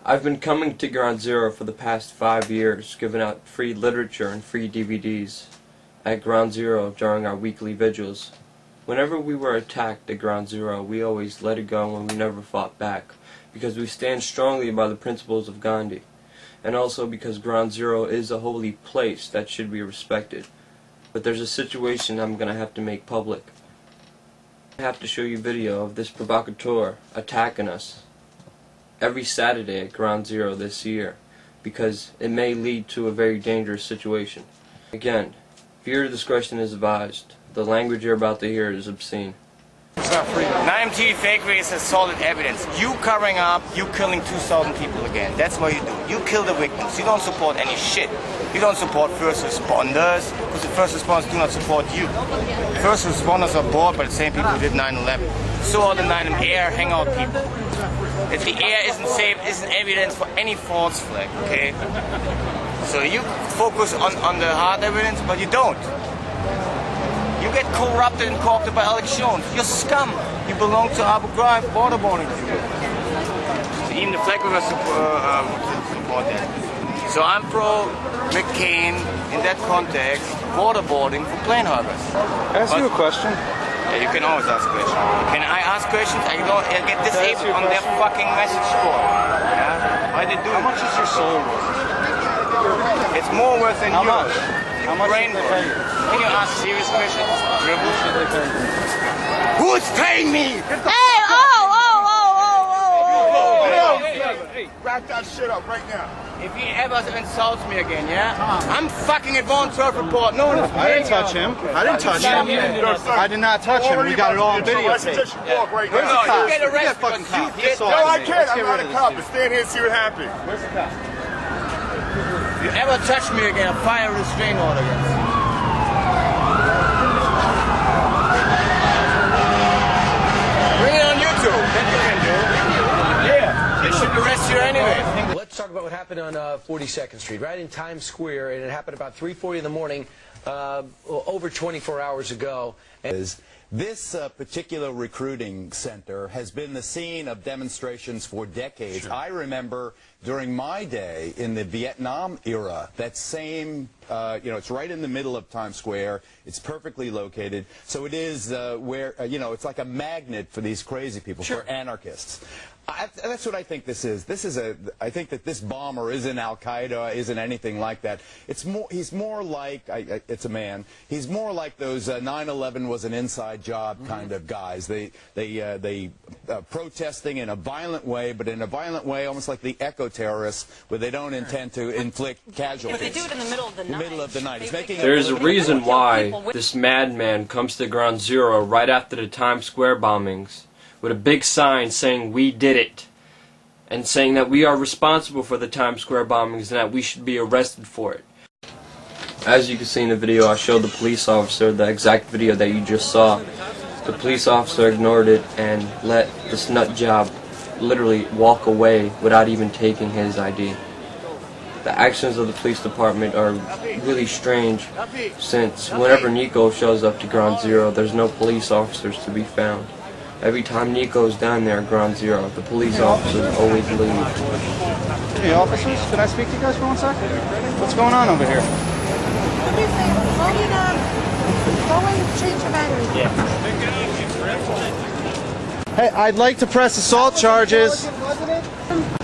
I've been coming to Ground Zero for the past 5 years, giving out free literature and free DVDs at Ground Zero during our weekly vigils. Whenever we were attacked at Ground Zero, we always let it go and we never fought back, because we stand strongly by the principles of Gandhi, and also because Ground Zero is a holy place that should be respected. But there's a situation I'm going to have to make public. I have to show you video of this provocateur attacking us every Saturday at Ground Zero this year, because it may lead to a very dangerous situation. Again, viewer discretion is advised. The language you're about to hear is obscene. It's not free. 9MT fake race has solid evidence. You covering up, you killing 2,000 people again. That's what you do. You kill the victims. You don't support any shit. You don't support first responders, because the first responders do not support you. First responders are bought by the same people who did 9/11. So are the 9 air hangout people. If the air isn't safe, isn't evidence for any false flag, okay? So you focus on the hard evidence, but you don't. You get corrupted and co-opted by Alex Jones. You're scum. You belong to Abu Ghraib waterboarding crew. So even the flag was support that. So I'm pro McCain in that context, waterboarding for plane harbors. Can I ask you a question? Yeah, you can always ask questions. Can I ask questions? I don't get disabled on their fucking message board. Yeah? Why they do? How much is your soul worth? It's more worth than yours. Much? How much Brain should they pay you? Can you ask serious questions? How should they pay you? Who's paying me? Hey, Hey, wrap that shit up right now. If he ever insults me again, yeah? I'm fucking at Vaughn Turf Report. No one is I didn't touch him. I didn't touch him. I did not touch him. We got it all on videotape. Right No, now. you get arrested fucking because you cop. did No, I can't. I'm not a cop. But stand here and see what happens. Where's the cop? If you ever touch me again, I'll fire a restraining order against you. Bring it on YouTube. That you can do. Yeah. They should arrest you anyway. Let's talk about what happened on 42nd Street, right in Times Square, and it happened about 3:40 in the morning, over 24 hours ago. This particular recruiting center has been the scene of demonstrations for decades. Sure. I remember during my day in the Vietnam era, that same, it's right in the middle of Times Square. It's perfectly located. So it is where, it's like a magnet for these crazy people, sure, for anarchists. That's what I think this is. I think that this bomber isn't Al-Qaeda, isn't anything like that. He's more like, it's a man, he's more like those 9/11 was an inside job kind of guys. They protesting in a violent way, but in a violent way almost like the eco-terrorists, where they don't intend to inflict casualties. But they do it in the middle of the night. There's a reason why this madman comes to Ground Zero right after the Times Square bombings, with a big sign saying "We did it," and saying that we are responsible for the Times Square bombings and that we should be arrested for it. As you can see in the video, I showed the police officer the exact video that you just saw. The police officer ignored it and let this nut job literally walk away without even taking his ID. The actions of the police department are really strange, since whenever Nico shows up to Ground Zero, there's no police officers to be found. Every time Nico's down there at Ground Zero, the police officers always leave. Hey, officers, can I speak to you guys for 1 second? What's going on over here? What do you say? Go and change your battery. Yeah. Hey, I'd like to press assault charges.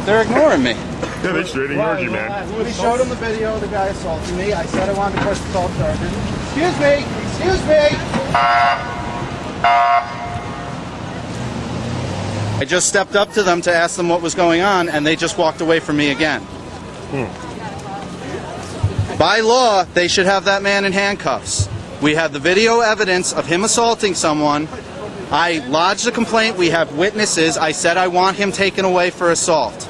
They're ignoring me. Yeah, they straight ignored you, man. We showed them the video of the guy assaulting me. I said I wanted to press assault charges. Excuse me! Excuse me! I just stepped up to them to ask them what was going on, and they just walked away from me again. By law, they should have that man in handcuffs. We have the video evidence of him assaulting someone. I lodged a complaint. We have witnesses. I said I want him taken away for assault.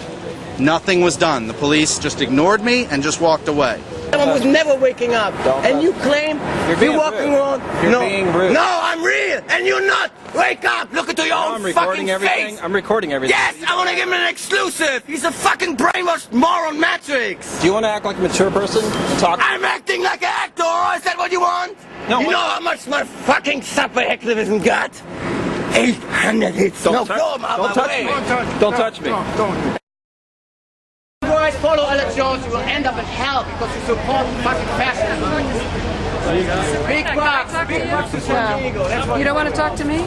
Nothing was done. The police just ignored me and just walked away. I was never waking up, and you claim you're walking around. You're being rude. No, I'm real, and you're not. Wake up! Look into your own fucking face. I'm recording everything. Yes, I want to give him an exclusive. He's a fucking brainwashed moron matrix. Do you want to act like a mature person? Talk. I'm acting like an actor. Is that what you want? No. You know how much my fucking supper activism got? 800 hits. Don't touch me. Don't touch me. follow Alex Jones, you will end up in hell because you support fucking fascism. Big bucks is from Nico. That's what You don't want to talk to me?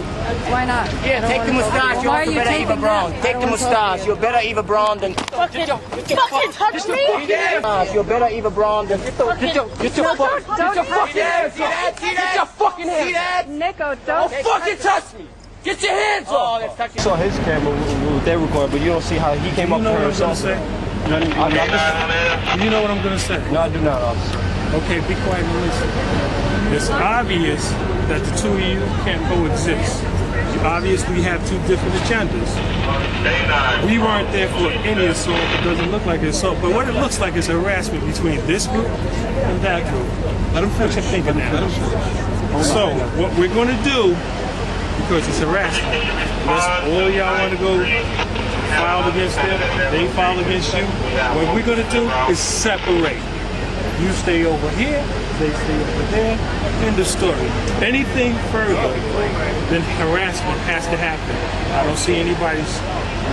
Why not? Yeah, take the mustache. You're also better Eva Braun. Take the mustache. You're better Eva Braun than. Fucking touch me? You're better Eva Braun than. Get your fucking hands off. Get your fucking hands. Nico, don't Fucking touch me. Get your hands off. Oh, that's touching. I saw his camera with their record, but you don't see how he came up to himself. You know what I'm going to say? No, I do not, officer. Okay, be quiet and listen. It's obvious that the two of you can't coexist. You obviously have two different agendas. We weren't there for any assault. It doesn't look like an assault, but what it looks like is harassment between this group and that group. Let them finish thinking now. So, what we're going to do, because it's harassment, unless all y'all want to go file against them, they file against you, what we're going to do is separate. You stay over here, they stay over there. End of story. Anything further than harassment has to happen. I don't see anybody's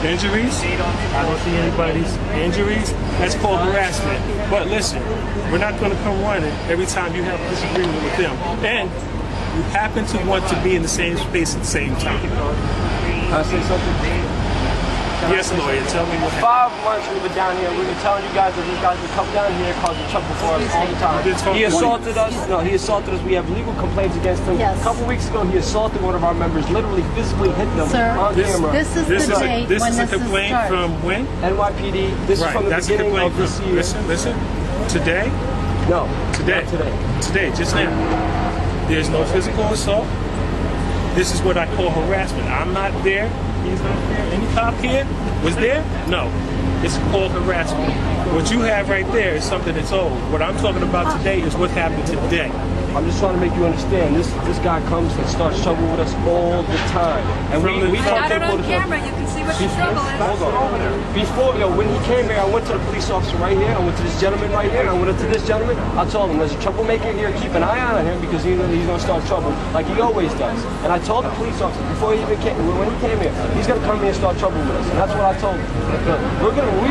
injuries. I don't see anybody's injuries. That's called harassment. But listen, we're not going to come running every time you have a disagreement with them. And you happen to want to be in the same space at the same time. Can I say something? Yes, lawyer, tell me what 5 months we've been down here. We've been telling you guys that these guys would come down here causing trouble for us all the time. He assaulted us. No, he assaulted us. We have legal complaints against him. Yes. A couple weeks ago, he assaulted one of our members, literally physically hit them on camera. This is the day This when is a this complaint starts. from when? NYPD. This is from the That's a beginning complaint of this from, year. listen, today? No, Today. not today. Today, just now. There's no physical assault. This is what I call harassment. I'm not there. He's not there. Any cop here was there? No. It's called harassment. What you have right there is something that's old. What I'm talking about today is what happened today. I'm just trying to make you understand. This guy comes and starts trouble with us all the time. And we Got it on camera. You can see what the trouble is. Hold on. Before, when he came here, I went to the police officer right here. I went to this gentleman right here. I went up to this gentleman. I told him there's a troublemaker here. Keep an eye on him because he's going to start trouble like he always does. And I told the police officer before he even came, when he came here, he's going to come here and start trouble with us. And that's what I told him. We're done. We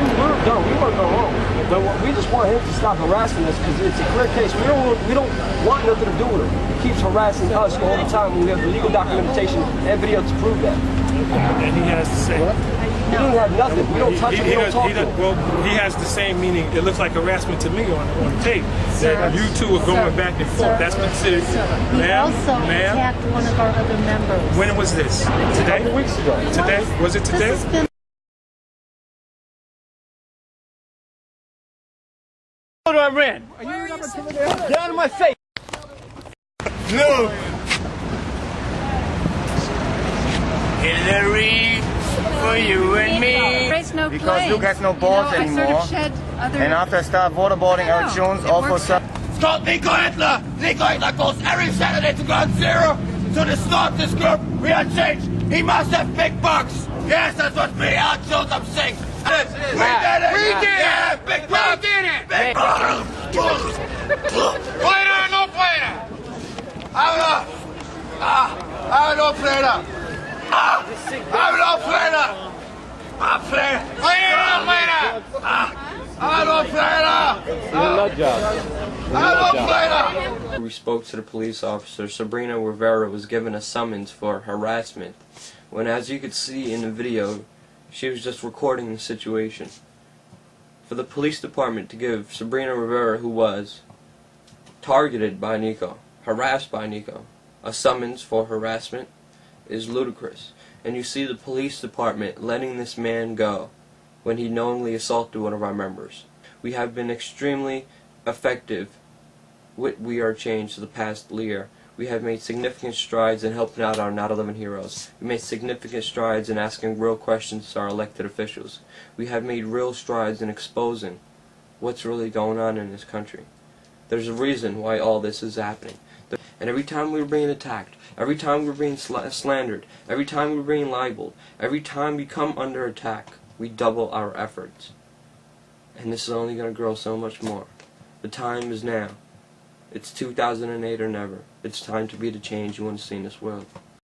want to go home. But we just want him to stop harassing us because it's a clear case. We don't want nothing to do with him. He keeps harassing us all the time when we have the legal documentation and video to prove that. And he has the same. He didn't have nothing. We don't touch him. We don't talk to him. Well, he has the same meaning. It looks like harassment to me on tape. That you two are going back and forth. That's considered. He also attacked one of our other members. When was this? Today? A couple weeks ago. Today? Was it today? This has been I ran. Get out of my face. No. Hillary for you and me. Raise no Because blame. Luke has no balls I anymore. sort of shed other... And after I start waterboarding Alex Jones, all for some. Stop Nico Hitler! Nico Hitler goes every Saturday to Ground Zero to distort this group. We are changed. He must have big bucks. Yes, that's what we are. I'm saying. We did it! We did it! Yeah, big bucks! We did it! Big bucks! Player, no player! I'm no player! I'm no player! I'm player! Player, no player! I'm no player! We spoke to the police officer. Sabrina Rivera was given a summons for harassment when, as you could see in the video, she was just recording the situation. For the police department to give Sabrina Rivera, who was targeted by Nico, harassed by Nico, a summons for harassment is ludicrous. And you see the police department letting this man go when he knowingly assaulted one of our members. We have been extremely effective with WeAreCHANGE for the past year. We have made significant strides in helping out our Not 11 heroes. We made significant strides in asking real questions to our elected officials. We have made real strides in exposing what's really going on in this country. There's a reason why all this is happening. And every time we were being attacked, every time we were being slandered, every time we were being libeled, every time we come under attack, we double our efforts. And this is only going to grow so much more. The time is now. It's 2008 or never. It's time to be the change you want to see in this world.